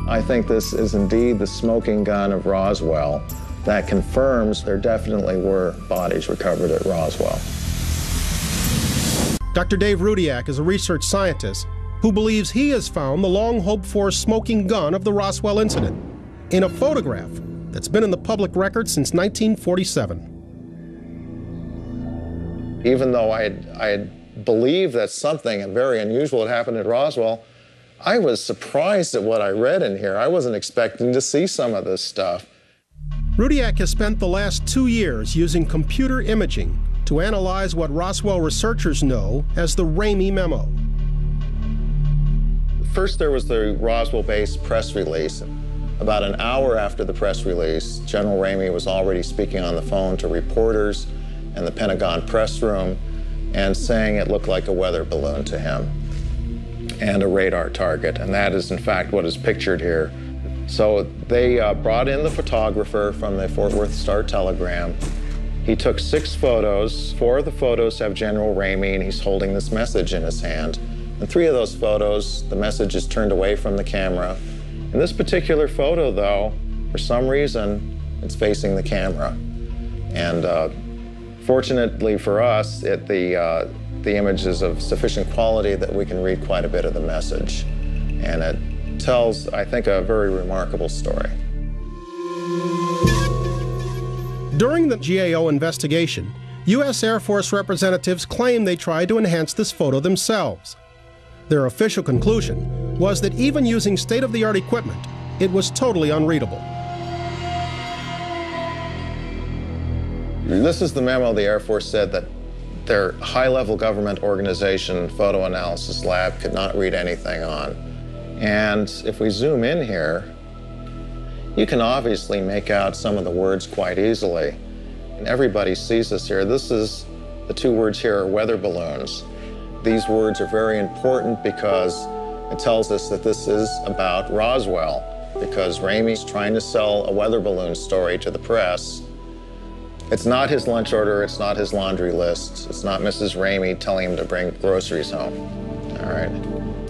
I think this is indeed the smoking gun of Roswell that confirms there definitely were bodies recovered at Roswell. Dr. Dave Rudiak is a research scientist who believes he has found the long-hoped-for smoking gun of the Roswell incident in a photograph that's been in the public record since 1947. Even though I had believed that something very unusual had happened at Roswell, I was surprised at what I read in here. I wasn't expecting to see some of this stuff. Rudiak has spent the last 2 years using computer imaging to analyze what Roswell researchers know as the Ramey Memo. First, there was the Roswell-based press release. About an hour after the press release, General Ramey was already speaking on the phone to reporters in the Pentagon press room and saying it looked like a weather balloon to him and a radar target, and that is in fact what is pictured here. So they brought in the photographer from the Fort Worth Star-Telegram. He took 6 photos. 4 of the photos have General Ramey, and he's holding this message in his hand. In 3 of those photos, the message is turned away from the camera. In this particular photo, though, for some reason, it's facing the camera. And fortunately for us, the image is of sufficient quality that we can read quite a bit of the message. And it tells, I think, a very remarkable story. During the GAO investigation, U.S. Air Force representatives claimed they tried to enhance this photo themselves. Their official conclusion was that even using state-of-the-art equipment, it was totally unreadable. This is the memo the Air Force said that their high-level government organization, photo analysis lab, could not read anything on. And if we zoom in here, you can obviously make out some of the words quite easily. And everybody sees this here. This is, the 2 words here are weather balloons. These words are very important because it tells us that this is about Roswell, because Ramey's trying to sell a weather balloon story to the press. It's not his lunch order, it's not his laundry list, it's not Mrs. Ramey telling him to bring groceries home. All right.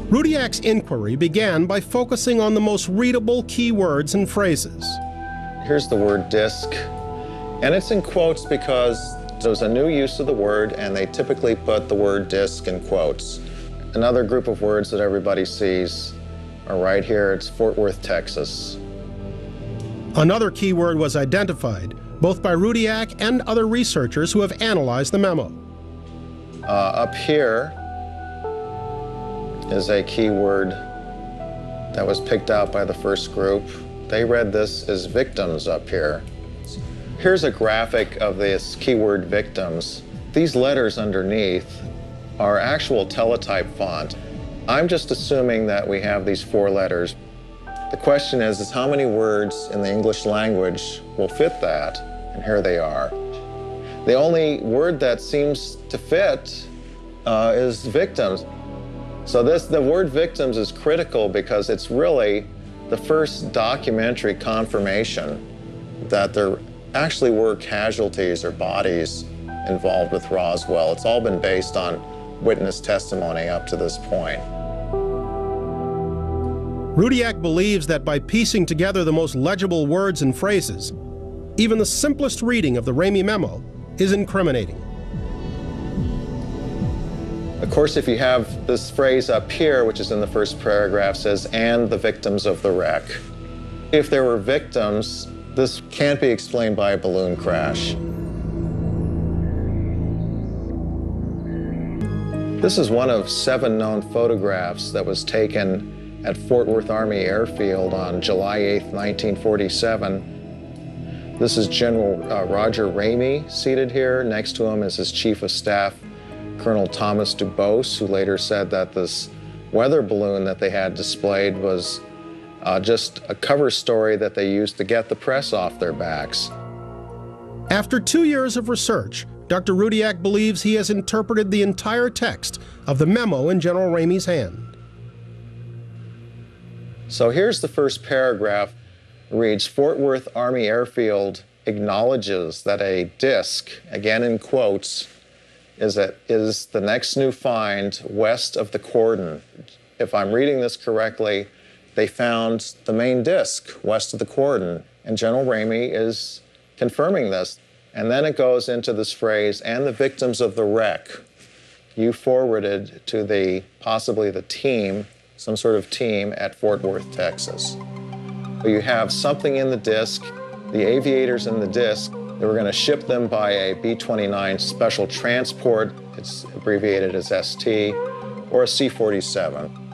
Rudiak's inquiry began by focusing on the most readable keywords and phrases. Here's the word disk, and it's in quotes because there's a new use of the word, and they typically put the word disk in quotes. Another group of words that everybody sees are right here. It's Fort Worth, Texas. Another keyword was identified, both by Rudiak and other researchers who have analyzed the memo. Up here is a keyword that was picked out by the first group. They read this as victims up here. Here's a graphic of this keyword victims. These letters underneath are actual teletype font. I'm just assuming that we have these 4 letters. The question is how many words in the English language will fit that? And here they are. The only word that seems to fit is victims. So the word victims is critical because it's really the first documentary confirmation that there actually were casualties or bodies involved with Roswell. It's all been based on witness testimony up to this point. Rudiak believes that by piecing together the most legible words and phrases, even the simplest reading of the Ramey Memo is incriminating. Of course, if you have this phrase up here, which is in the first paragraph, says, and the victims of the wreck. If there were victims, this can't be explained by a balloon crash. This is one of 7 known photographs that was taken at Fort Worth Army Airfield on July 8, 1947. This is General Roger Ramey seated here. Next to him is his Chief of Staff, Colonel Thomas Dubose, who later said that this weather balloon that they had displayed was just a cover story that they used to get the press off their backs. After 2 years of research, Dr. Rudiak believes he has interpreted the entire text of the memo in General Ramey's hand. So here's the first paragraph. It reads, Fort Worth Army Airfield acknowledges that a disk, again in quotes, is the next new find west of the cordon. If I'm reading this correctly, they found the main disc west of the Cordon, and General Ramey is confirming this. And then it goes into this phrase, and the victims of the wreck. You forwarded to possibly the team, some sort of team at Fort Worth, Texas. So you have something in the disc, the aviators in the disc, they were going to ship them by a B-29 special transport, it's abbreviated as ST, or a C-47.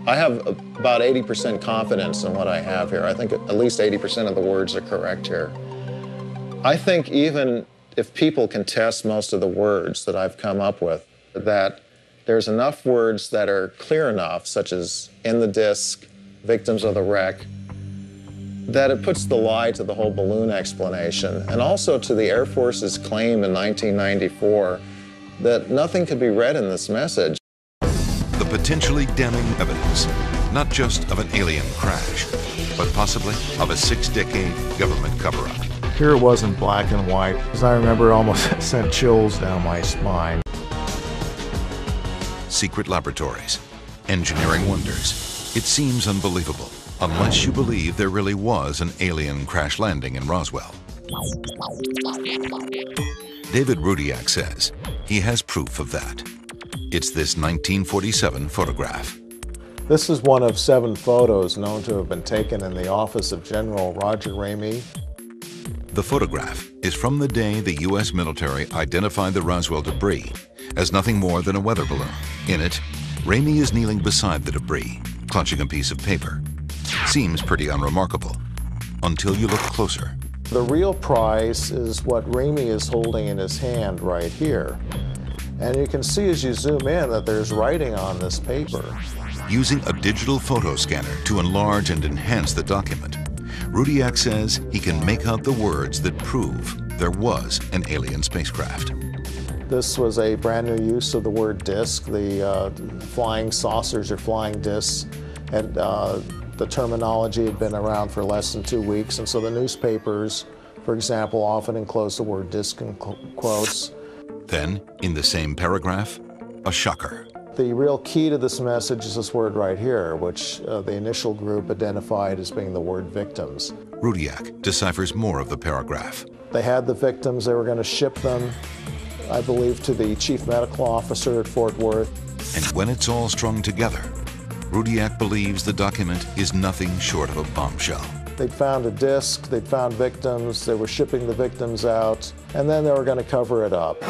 I have about 80% confidence in what I have here. I think at least 80% of the words are correct here. I think even if people can test most of the words that I've come up with, that there's enough words that are clear enough, such as in the disc, victims of the wreck, that it puts the lie to the whole balloon explanation, and also to the Air Force's claim in 1994 that nothing could be read in this message. The potentially damning evidence, not just of an alien crash, but possibly of a 6-decade government cover-up. Here it was in black and white, as I remember, almost sent chills down my spine. Secret laboratories, engineering wonders. It seems unbelievable, unless you believe there really was an alien crash landing in Roswell. David Rudiak says he has proof of that. It's this 1947 photograph. This is one of 7 photos known to have been taken in the office of General Roger Ramey. The photograph is from the day the U.S. military identified the Roswell debris as nothing more than a weather balloon. In it, Ramey is kneeling beside the debris, clutching a piece of paper. Seems pretty unremarkable, until you look closer. The real prize is what Ramey is holding in his hand right here. And you can see as you zoom in that there's writing on this paper. Using a digital photo scanner to enlarge and enhance the document, Rudiak says he can make out the words that prove there was an alien spacecraft. This was a brand new use of the word disc. The flying saucers or flying discs, and the terminology had been around for less than 2 weeks, and so the newspapers, for example, often enclose the word disc in quotes. Then, in the same paragraph, a shocker. The real key to this message is this word right here, which the initial group identified as being the word victims. Rudiak deciphers more of the paragraph. They had the victims, they were going to ship them, I believe, to the chief medical officer at Fort Worth. And when it's all strung together, Rudiak believes the document is nothing short of a bombshell. They'd found a disc, they'd found victims, they were shipping the victims out, and then they were going to cover it up.